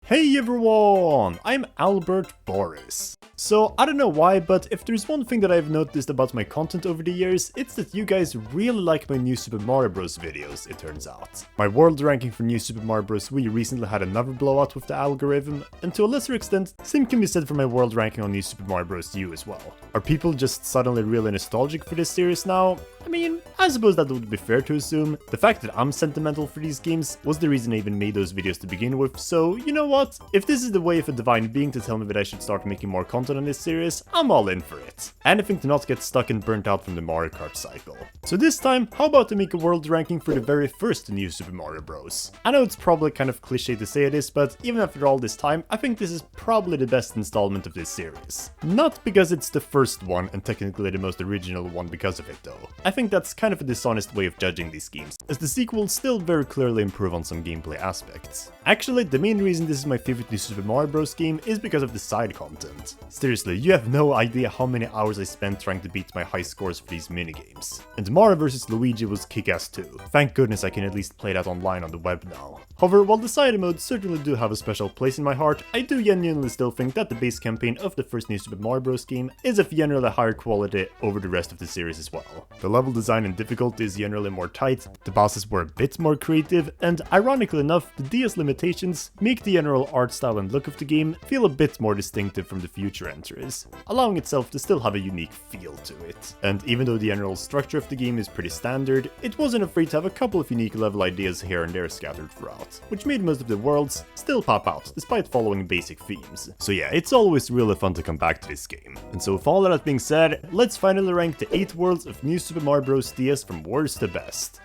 Hey everyone! I'm Albert Boris. So, I don't know why, but if there's one thing that I've noticed about my content over the years, it's that you guys really like my New Super Mario Bros. Videos, it turns out. My world ranking for New Super Mario Bros. Wii recently had another blowout with the algorithm, and to a lesser extent, same can be said for my world ranking on New Super Mario Bros. U as well. Are people just suddenly really nostalgic for this series now? I mean, I suppose that would be fair to assume. The fact that I'm sentimental for these games was the reason I even made those videos to begin with, so you know what? If this is the way of a divine being to tell me that I should start making more content on this series, I'm all in for it. Anything to not get stuck and burnt out from the Mario Kart cycle. So this time, how about to make a world ranking for the very first New Super Mario Bros? I know it's probably kind of cliche to say this, but even after all this time, I think this is probably the best installment of this series. Not because it's the first one and technically the most original one because of it though. I think that's kind of a dishonest way of judging these games, as the sequels still very clearly improve on some gameplay aspects. Actually, the main reason this is my favorite New Super Mario Bros. Game is because of the side content. Seriously, you have no idea how many hours I spent trying to beat my high scores for these minigames. And Mario vs Luigi was kick-ass too. Thank goodness I can at least play that online on the web now. However, while the side modes certainly do have a special place in my heart, I do genuinely still think that the base campaign of the first New Super Mario Bros. Game is of generally higher quality over the rest of the series as well. The level design and difficulty is generally more tight, the bosses were a bit more creative, and ironically enough, the DS limitations make the general art style and look of the game feel a bit more distinctive from the future entries, allowing itself to still have a unique feel to it. And even though the general structure of the game is pretty standard, it wasn't afraid to have a couple of unique level ideas here and there scattered throughout, which made most of the worlds still pop out despite following basic themes. So yeah, it's always really fun to come back to this game. And so with all of that being said, let's finally rank the 8 worlds of New Super Mario Bros. DS from worst to best.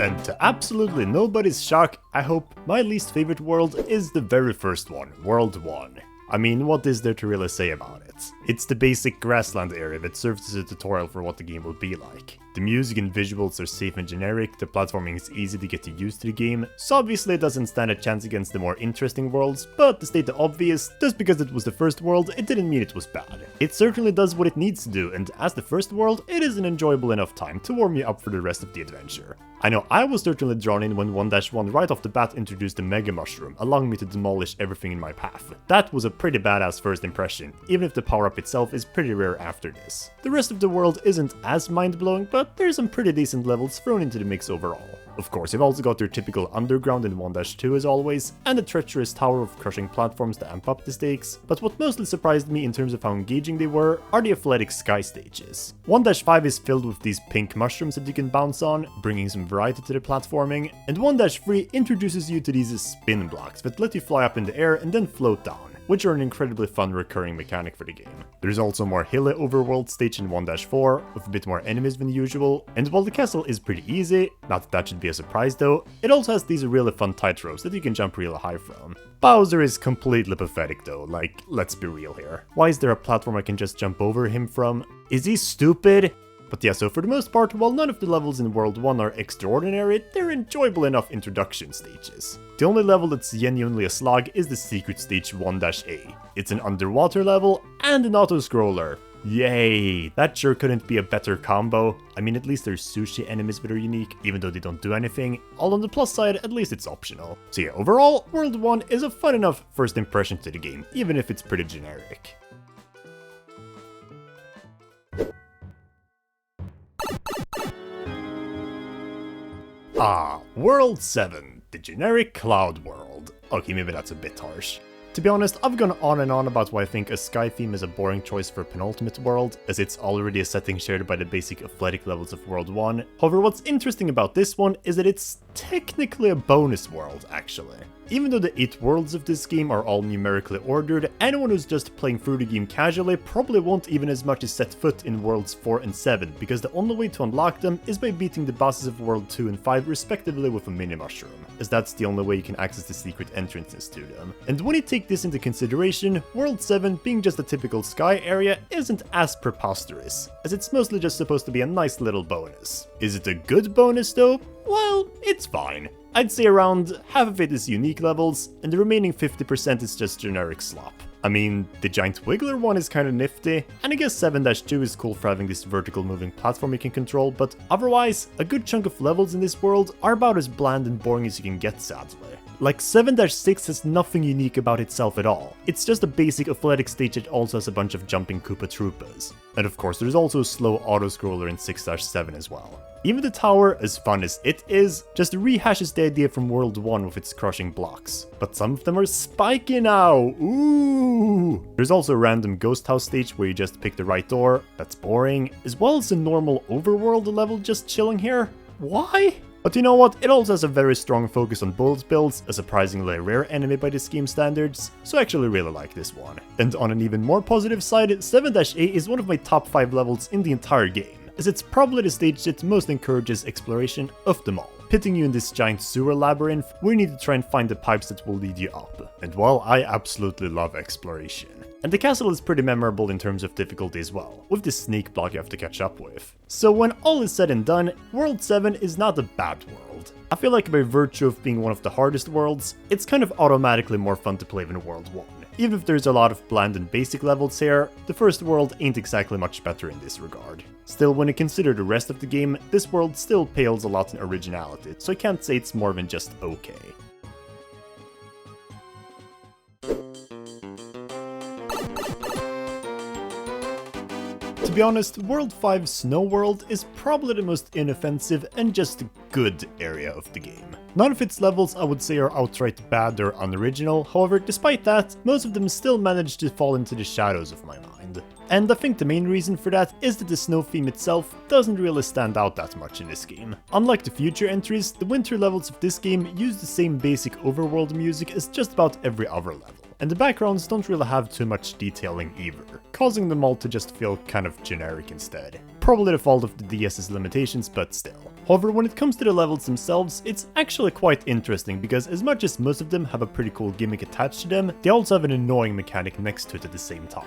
And to absolutely nobody's shock, I hope, my least favorite world is the very first one, World 1. I mean, what is there to really say about it? It's the basic grassland area that serves as a tutorial for what the game will be like. The music and visuals are safe and generic, the platforming is easy to get used to the game, so obviously it doesn't stand a chance against the more interesting worlds, but to state the obvious, just because it was the first world, it didn't mean it was bad. It certainly does what it needs to do, and as the first world, it is an enjoyable enough time to warm you up for the rest of the adventure. I know I was certainly drawn in when 1-1 right off the bat introduced the Mega Mushroom, allowing me to demolish everything in my path. That was a pretty badass first impression, even if the power-up itself is pretty rare after this. The rest of the world isn't as mind-blowing, but there's some pretty decent levels thrown into the mix overall. Of course, you've also got your typical underground in 1-2 as always, and a treacherous tower of crushing platforms to amp up the stakes, but what mostly surprised me in terms of how engaging they were are the athletic sky stages. 1-5 is filled with these pink mushrooms that you can bounce on, bringing some variety to the platforming, and 1-3 introduces you to these spin blocks that let you fly up in the air and then float down, which are an incredibly fun recurring mechanic for the game. There's also more hilly overworld stage in 1-4, with a bit more enemies than usual, and while the castle is pretty easy, not that that should be a surprise though, it also has these really fun tightropes that you can jump real high from. Bowser is completely pathetic though, like, let's be real here. Why is there a platform I can just jump over him from? Is he stupid? But yeah, so for the most part, while none of the levels in World 1 are extraordinary, they're enjoyable enough introduction stages. The only level that's genuinely a slog is the secret stage 1-A. It's an underwater level and an auto-scroller. Yay! That sure couldn't be a better combo. I mean, at least there's sushi enemies that are unique, even though they don't do anything. All on the plus side, at least it's optional. So yeah, overall, World 1 is a fun enough first impression to the game, even if it's pretty generic. World 7, the generic cloud world. Okay, maybe that's a bit harsh. To be honest, I've gone on and on about why I think a sky theme is a boring choice for penultimate world, as it's already a setting shared by the basic athletic levels of World 1. However, what's interesting about this one is that it's technically a bonus world, actually. Even though the 8 worlds of this game are all numerically ordered, anyone who's just playing through the game casually probably won't even as much as set foot in worlds 4 and 7, because the only way to unlock them is by beating the bosses of world 2 and 5 respectively with a mini mushroom, as that's the only way you can access the secret entrances to them. And when you take this into consideration, world 7 being just a typical sky area isn't as preposterous, as it's mostly just supposed to be a nice little bonus. Is it a good bonus though? Well, it's fine. I'd say around half of it is unique levels, and the remaining 50% is just generic slop. I mean, the giant wiggler one is kinda nifty, and I guess 7-2 is cool for having this vertical moving platform you can control, but otherwise, a good chunk of levels in this world are about as bland and boring as you can get, sadly. Like, 7-6 has nothing unique about itself at all. It's just a basic athletic stage that also has a bunch of jumping Koopa Troopas. And of course, there's also a slow auto-scroller in 6-7 as well. Even the tower, as fun as it is, just rehashes the idea from World 1 with its crushing blocks. But some of them are spiky now! Ooh! There's also a random ghost house stage where you just pick the right door, that's boring, as well as a normal overworld level just chilling here. Why? But you know what, it also has a very strong focus on bullet bills, a surprisingly rare enemy by this game standards, so I actually really like this one. And on an even more positive side, 7-8 is one of my top 5 levels in the entire game, as it's probably the stage that most encourages exploration of them all, pitting you in this giant sewer labyrinth where you need to try and find the pipes that will lead you up. And well, I absolutely love exploration. And the castle is pretty memorable in terms of difficulty as well, with this sneak block you have to catch up with. So when all is said and done, World 7 is not a bad world. I feel like by virtue of being one of the hardest worlds, it's kind of automatically more fun to play than World 1. Even if there's a lot of bland and basic levels here, the first world ain't exactly much better in this regard. Still, when you consider the rest of the game, this world still pales a lot in originality, so I can't say it's more than just okay. To be honest, World 5 Snow World is probably the most inoffensive and just good area of the game. None of its levels I would say are outright bad or unoriginal, however, despite that, most of them still manage to fall into the shadows of my mind. And I think the main reason for that is that the snow theme itself doesn't really stand out that much in this game. Unlike the future entries, the winter levels of this game use the same basic overworld music as just about every other level. And the backgrounds don't really have too much detailing either, causing them all to just feel kind of generic instead. Probably the fault of the DS's limitations, but still. However, when it comes to the levels themselves, it's actually quite interesting because as much as most of them have a pretty cool gimmick attached to them, they also have an annoying mechanic next to it at the same time.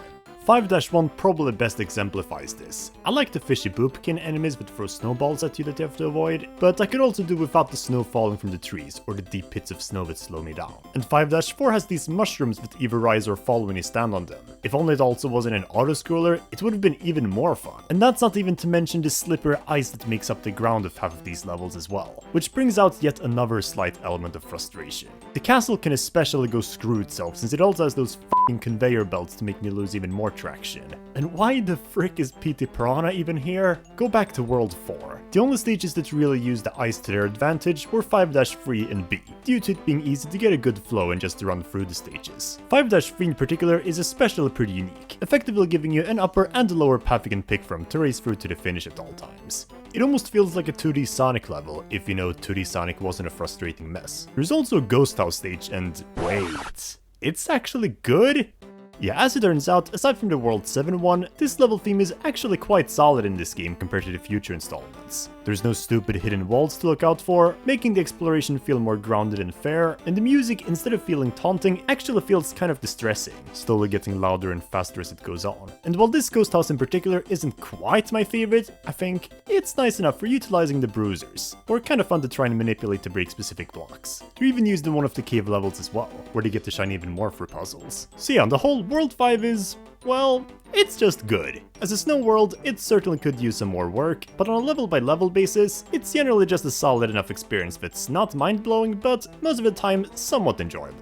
5-1 probably best exemplifies this. I like the fishy boopkin enemies that throw snowballs at you that you have to avoid, but I could also do without the snow falling from the trees or the deep pits of snow that slow me down. And 5-4 has these mushrooms that either rise or fall when you stand on them. If only it also wasn't an auto-scroller, it would have been even more fun. And that's not even to mention the slippery ice that makes up the ground of half of these levels as well, which brings out yet another slight element of frustration. The castle can especially go screw itself since it also has those f***ing conveyor belts to make me lose even more traction. And why the frick is PT Piranha even here? Go back to World 4. The only stages that really used the ice to their advantage were 5-3 and B, due to it being easy to get a good flow and just to run through the stages. 5-3 in particular is especially pretty unique, effectively giving you an upper and a lower path you can pick from to race through to the finish at all times. It almost feels like a 2D Sonic level, if you know 2D Sonic wasn't a frustrating mess. There's also a Ghost House stage and wait, it's actually good? Yeah, as it turns out, aside from the World 7 one, this level theme is actually quite solid in this game compared to the future installments. There's no stupid hidden walls to look out for, making the exploration feel more grounded and fair, and the music, instead of feeling taunting, actually feels kind of distressing, slowly getting louder and faster as it goes on. And while this Ghost House in particular isn't quite my favorite, I think it's nice enough for utilizing the bruisers, or kind of fun to try and manipulate to break specific blocks. They're even used in one of the cave levels as well, where they get to shine even more for puzzles. So yeah, on the whole, World 5 is, well, it's just good. As a snow world, it certainly could use some more work, but on a level-by-level basis, it's generally just a solid enough experience that's not mind-blowing, but most of the time, somewhat enjoyable.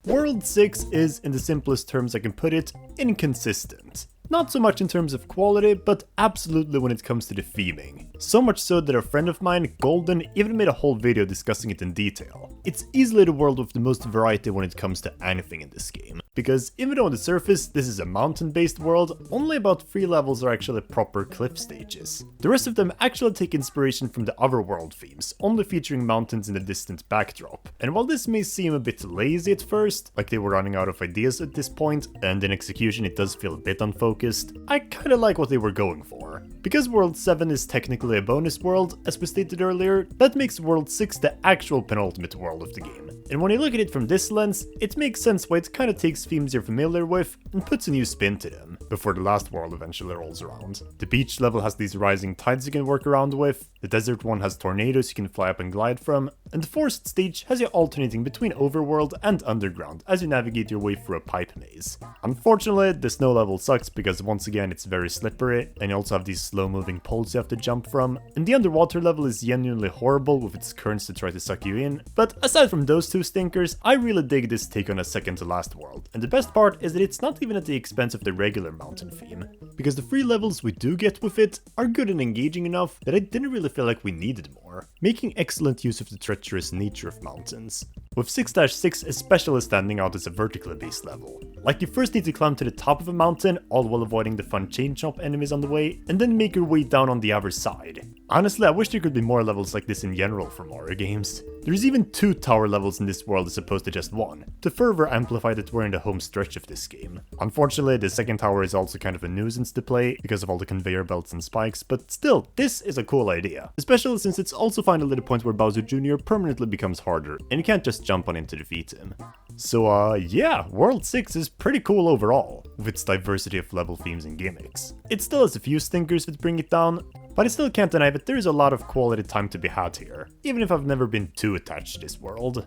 World 6 is, in the simplest terms I can put it, inconsistent. Not so much in terms of quality, but absolutely when it comes to the theming. So much so that a friend of mine, Golden, even made a whole video discussing it in detail. It's easily the world with the most variety when it comes to anything in this game. Because even though on the surface this is a mountain-based world, only about 3 levels are actually proper cliff stages. The rest of them actually take inspiration from the other world themes, only featuring mountains in a distant backdrop. And while this may seem a bit lazy at first, like they were running out of ideas at this point, and in execution it does feel a bit unfocused, I kinda like what they were going for. Because World 7 is technically a bonus world, as we stated earlier, that makes World 6 the actual penultimate world of the game. And when you look at it from this lens, it makes sense why it kinda takes themes you're familiar with and puts a new spin to them, before the last world eventually rolls around. The beach level has these rising tides you can work around with, the desert one has tornadoes you can fly up and glide from, and the forest stage has you alternating between overworld and underground as you navigate your way through a pipe maze. Unfortunately, the snow level sucks because once again it's very slippery, and you also have these slow moving poles you have to jump from, and the underwater level is genuinely horrible with its currents to try to suck you in, but aside from those two stinkers, I really dig this take on a second to last world, and the best part is that it's not even at the expense of the regular mountain theme, because the 3 levels we do get with it are good and engaging enough that I didn't really feel like we needed more, making excellent use of the treacherous nature of mountains, with 6-6 especially standing out as a vertically based level. Like you first need to climb to the top of a mountain, all while avoiding the fun chain chomp enemies on the way, and then make your way down on the other side. Honestly, I wish there could be more levels like this in general for Mario games. There's even 2 tower levels in this world as opposed to just 1, to further amplify that we're in the home stretch of this game. Unfortunately, the second tower is also kind of a nuisance to play because of all the conveyor belts and spikes, but still, this is a cool idea. Especially since it's also finally the point where Bowser Jr. permanently becomes harder, and you can't just jump on him to defeat him. So yeah, World 6 is pretty cool overall, with its diversity of level themes and gimmicks. It still has a few stinkers that bring it down, but I still can't deny that there is a lot of quality time to be had here, even if I've never been too attached to this world.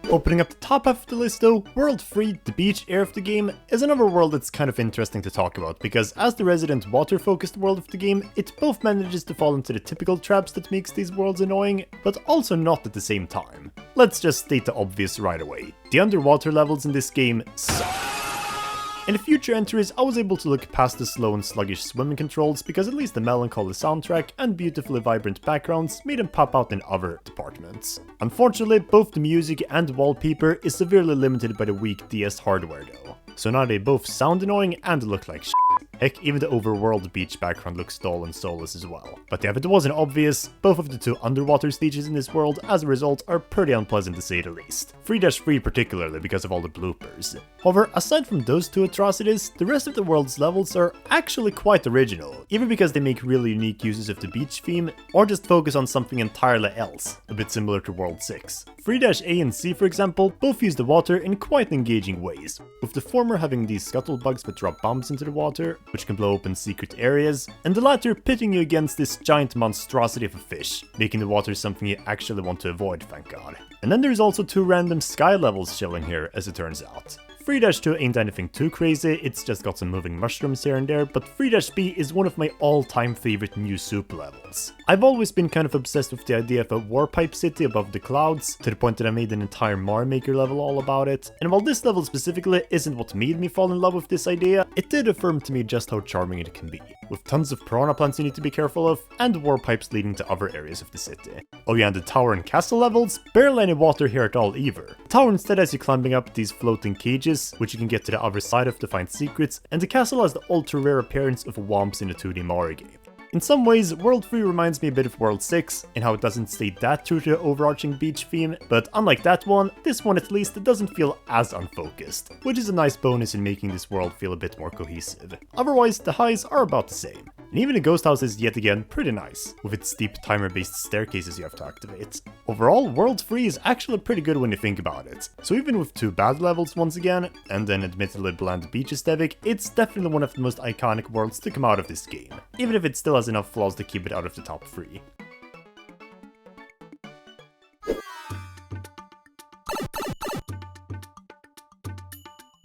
Opening up the top half of the list though, World 3, the beach area of the game, is another world that's kind of interesting to talk about, because as the resident water-focused world of the game, it both manages to fall into the typical traps that makes these worlds annoying, but also not at the same time. Let's just state the obvious right away. The underwater levels in this game suck. In the future entries, I was able to look past the slow and sluggish swimming controls because at least the melancholy soundtrack and beautifully vibrant backgrounds made them pop out in other departments. Unfortunately, both the music and wallpaper is severely limited by the weak DS hardware though, so now they both sound annoying and look like shit. Heck, even the overworld beach background looks dull and soulless as well. But yeah, if it wasn't obvious, both of the 2 underwater stages in this world as a result are pretty unpleasant to say the least. 3-3 particularly because of all the bloopers. However, aside from those 2 atrocities, the rest of the world's levels are actually quite original, either because they make really unique uses of the beach theme, or just focus on something entirely else, a bit similar to World 6. 3-A and C, for example, both use the water in quite engaging ways, with the former having these scuttlebugs that drop bombs into the water, which can blow open secret areas, and the latter pitting you against this giant monstrosity of a fish, making the water something you actually want to avoid, thank god. And then there's also 2 random sky levels chilling here, as it turns out. 3-2 ain't anything too crazy, it's just got some moving mushrooms here and there, but 3-B is one of my all-time favorite new soup levels. I've always been kind of obsessed with the idea of a warpipe city above the clouds, to the point that I made an entire Mario Maker level all about it, and while this level specifically isn't what made me fall in love with this idea, it did affirm to me just how charming it can be, with tons of piranha plants you need to be careful of, and warpipes leading to other areas of the city. Oh yeah, and the tower and castle levels, barely any water here at all either. The tower instead has you climbing up these floating cages, which you can get to the other side of to find secrets, and the castle has the ultra rare appearance of womps in a 2D Mario game. In some ways, World 3 reminds me a bit of World 6, in how it doesn't stay that true to the overarching beach theme, but unlike that one, this one at least doesn't feel as unfocused, which is a nice bonus in making this world feel a bit more cohesive. Otherwise, the highs are about the same. And even the ghost house is yet again pretty nice, with its steep timer-based staircases you have to activate. Overall, World 3 is actually pretty good when you think about it. So even with 2 bad levels once again, and an admittedly bland beach aesthetic, it's definitely one of the most iconic worlds to come out of this game, even if it still has enough flaws to keep it out of the top 3.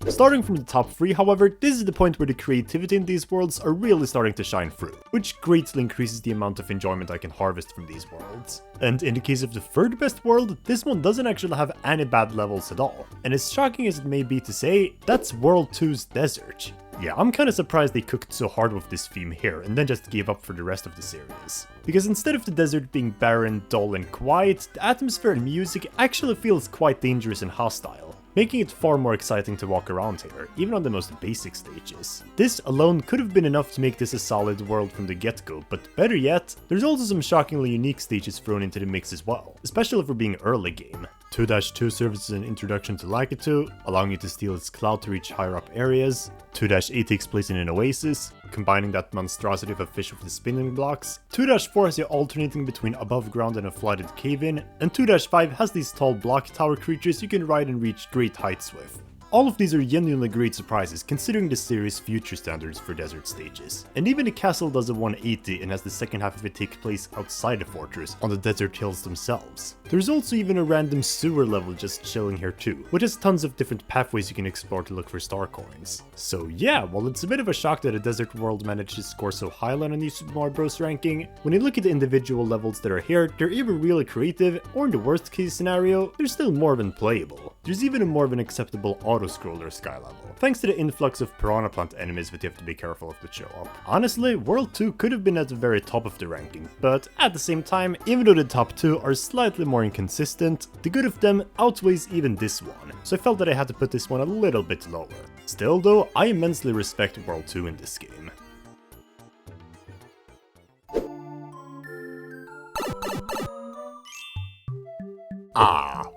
Starting from the top 3, however, this is the point where the creativity in these worlds are really starting to shine through, which greatly increases the amount of enjoyment I can harvest from these worlds. And in the case of the 3rd best world, this one doesn't actually have any bad levels at all. And as shocking as it may be to say, that's World 2's desert. Yeah, I'm kinda surprised they cooked so hard with this theme here and then just gave up for the rest of the series. Because instead of the desert being barren, dull and quiet, the atmosphere and music actually feels quite dangerous and hostile, making it far more exciting to walk around here, even on the most basic stages. This alone could have been enough to make this a solid world from the get-go, but better yet, there's also some shockingly unique stages thrown into the mix as well, especially for being early game. 2-2 serves as an introduction to Lakitu, allowing you to steal its cloud to reach higher up areas. 2-8 takes place in an oasis, combining that monstrosity of a fish with the spinning blocks. 2-4 has you alternating between above ground and a flooded cave-in, and 2-5 has these tall block tower creatures you can ride and reach great heights with. All of these are genuinely great surprises considering the series' future standards for desert stages. And even the castle does a 180 and has the second half of it take place outside the fortress, on the desert hills themselves. There's also even a random sewer level just chilling here too, which has tons of different pathways you can explore to look for star coins. So yeah, while it's a bit of a shock that a desert world managed to score so high on a new Super Mario Bros. Ranking, when you look at the individual levels that are here, they're either really creative, or in the worst case scenario, they're still more than playable. There's even a more of an acceptable auto-scroller sky level, thanks to the influx of piranha plant enemies that you have to be careful of that show up. Honestly, World 2 could have been at the very top of the ranking, but at the same time, even though the top two are slightly more inconsistent, the good of them outweighs even this one, so I felt that I had to put this one a little bit lower. Still though, I immensely respect World 2 in this game.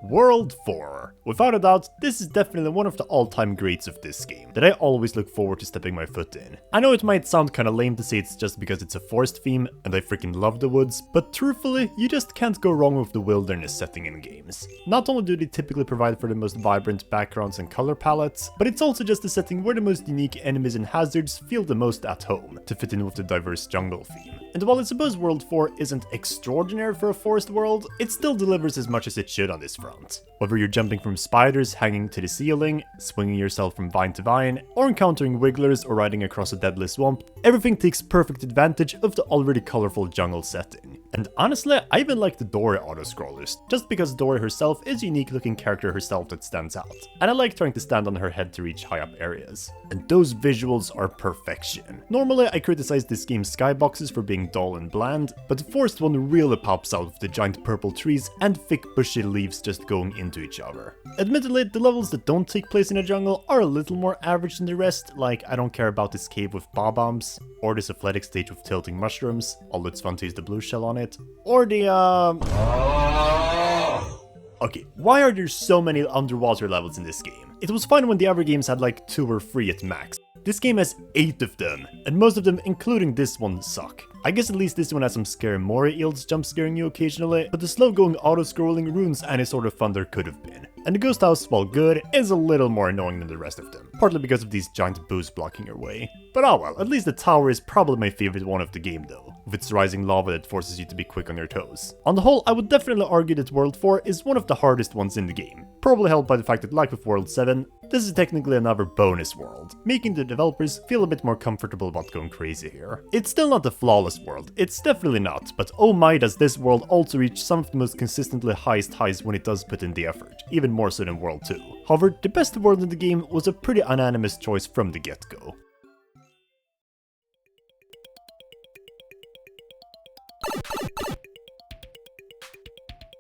World 4. Without a doubt, this is definitely one of the all-time greats of this game, that I always look forward to stepping my foot in. I know it might sound kinda lame to say it's just because it's a forest theme, and I freaking love the woods, but truthfully, you just can't go wrong with the wilderness setting in games. Not only do they typically provide for the most vibrant backgrounds and color palettes, but it's also just a setting where the most unique enemies and hazards feel the most at home, to fit in with the diverse jungle theme. And while I suppose World 4 isn't extraordinary for a forest world, it still delivers as much as it should on this front. Whether you're jumping from spiders hanging to the ceiling, swinging yourself from vine to vine, or encountering wigglers or riding across a deadly swamp, everything takes perfect advantage of the already colorful jungle setting. And honestly, I even like the Dora auto-scrollers, just because Dora herself is a unique looking character herself that stands out, and I like trying to stand on her head to reach high up areas. And those visuals are perfection. Normally I criticize this game's skyboxes for being dull and bland, but the forest one really pops out with the giant purple trees and thick bushy leaves just going into each other. Admittedly, the levels that don't take place in a jungle are a little more average than the rest, like I don't care about this cave with bob-ombs, or this athletic stage with tilting mushrooms, although it's fun to use the blue shell on it, or the Okay, why are there so many underwater levels in this game? It was fine when the other games had like 2 or 3 at max. This game has 8 of them, and most of them, including this one, suck. I guess at least this one has some scary moray eels jump scaring you occasionally, but the slow-going auto-scrolling ruins any sort of fun there could have been. And the ghost house, while good, is a little more annoying than the rest of them, partly because of these giant boos blocking your way. But oh well, at least the tower is probably my favorite one of the game though, with its rising lava that forces you to be quick on your toes. On the whole, I would definitely argue that World 4 is one of the hardest ones in the game, probably helped by the fact that like with World 7, this is technically another bonus world, making the developers feel a bit more comfortable about going crazy here. It's still not a flawless world, it's definitely not, but oh my does this world also reach some of the most consistently highest highs when it does put in the effort, even more so than World 2. However, the best world in the game was a pretty unanimous choice from the get-go.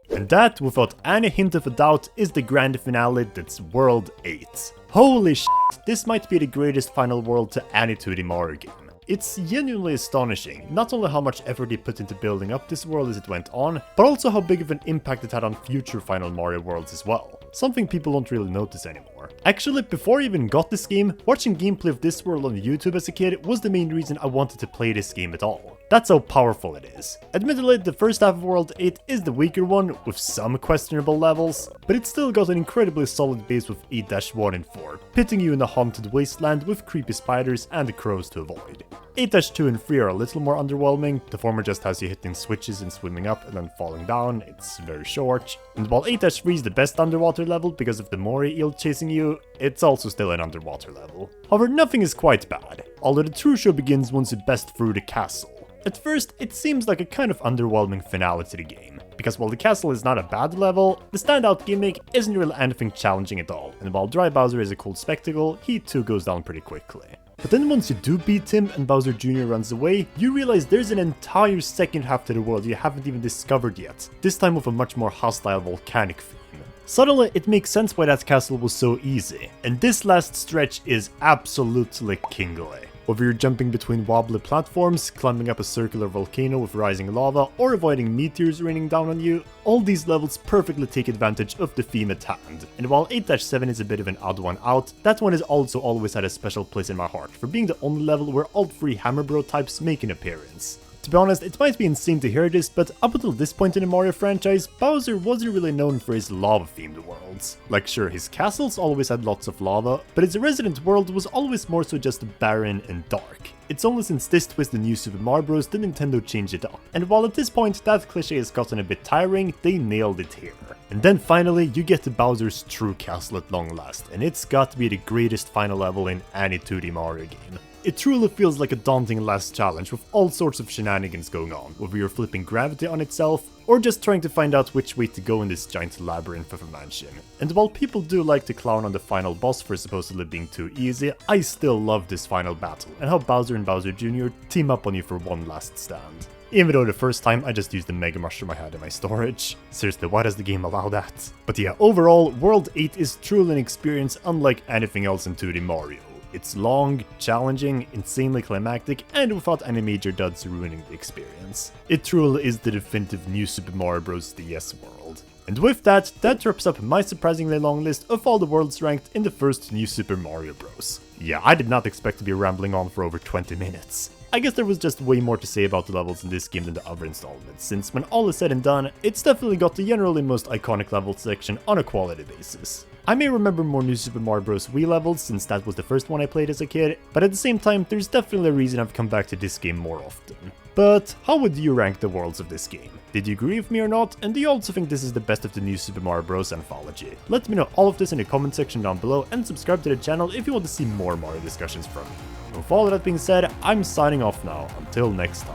And that, without any hint of a doubt, is the grand finale that's World 8. Holy shit, this might be the greatest final world to any 2D Mario game. It's genuinely astonishing, not only how much effort they put into building up this world as it went on, but also how big of an impact it had on future Final Mario worlds as well. Something people don't really notice anymore. Actually, before I even got this game, watching gameplay of this world on YouTube as a kid was the main reason I wanted to play this game at all. That's how powerful it is. Admittedly, the first half of World 8 is the weaker one, with some questionable levels, but it's still got an incredibly solid base with 8-1 and 4, pitting you in a haunted wasteland with creepy spiders and crows to avoid. 8-2 and 3 are a little more underwhelming, the former just has you hitting switches and swimming up and then falling down, it's very short. And while 8-3 is the best underwater level because of the moray eel chasing you, it's also still an underwater level. However, nothing is quite bad, although the true show begins once you best through the castle. At first, it seems like a kind of underwhelming finale to the game, because while the castle is not a bad level, the standout gimmick isn't really anything challenging at all, and while Dry Bowser is a cool spectacle, he too goes down pretty quickly. But then once you do beat him and Bowser Jr. runs away, you realize there's an entire second half to the world you haven't even discovered yet, this time with a much more hostile volcanic theme. Suddenly, it makes sense why that castle was so easy, and this last stretch is absolutely kingly. Whether you're jumping between wobbly platforms, climbing up a circular volcano with rising lava, or avoiding meteors raining down on you, all these levels perfectly take advantage of the theme at hand. And while 8-7 is a bit of an odd one out, that one has also always had a special place in my heart for being the only level where all 3 Hammer Bro types make an appearance. To be honest, it might be insane to hear this, but up until this point in the Mario franchise, Bowser wasn't really known for his lava-themed worlds. Like sure, his castles always had lots of lava, but his resident world was always more so just barren and dark. It's only since this twist in New Super Mario Bros. That Nintendo changed it up, and while at this point that cliche has gotten a bit tiring, they nailed it here. And then finally, you get to Bowser's true castle at long last, and it's got to be the greatest final level in any 2D Mario game. It truly feels like a daunting last challenge with all sorts of shenanigans going on, whether you're flipping gravity on itself, or just trying to find out which way to go in this giant labyrinth of a mansion. And while people do like to clown on the final boss for supposedly being too easy, I still love this final battle, and how Bowser and Bowser Jr. team up on you for one last stand. Even though the first time I just used the Mega Mushroom I had in my storage. Seriously, why does the game allow that? But yeah, overall, World 8 is truly an experience unlike anything else in 2D Mario. It's long, challenging, insanely climactic, and without any major duds ruining the experience. It truly is the definitive New Super Mario Bros. DS world. And with that, that wraps up my surprisingly long list of all the worlds ranked in the first New Super Mario Bros. Yeah, I did not expect to be rambling on for over 20 minutes. I guess there was just way more to say about the levels in this game than the other installments, since when all is said and done, it's definitely got the generally most iconic level selection on a quality basis. I may remember more New Super Mario Bros. Wii levels, since that was the first one I played as a kid, but at the same time, there's definitely a reason I've come back to this game more often. But how would you rank the worlds of this game? Did you agree with me or not? And do you also think this is the best of the New Super Mario Bros. Anthology? Let me know all of this in the comment section down below, and subscribe to the channel if you want to see more Mario discussions from me. With all of that being said, I'm signing off now. Until next time.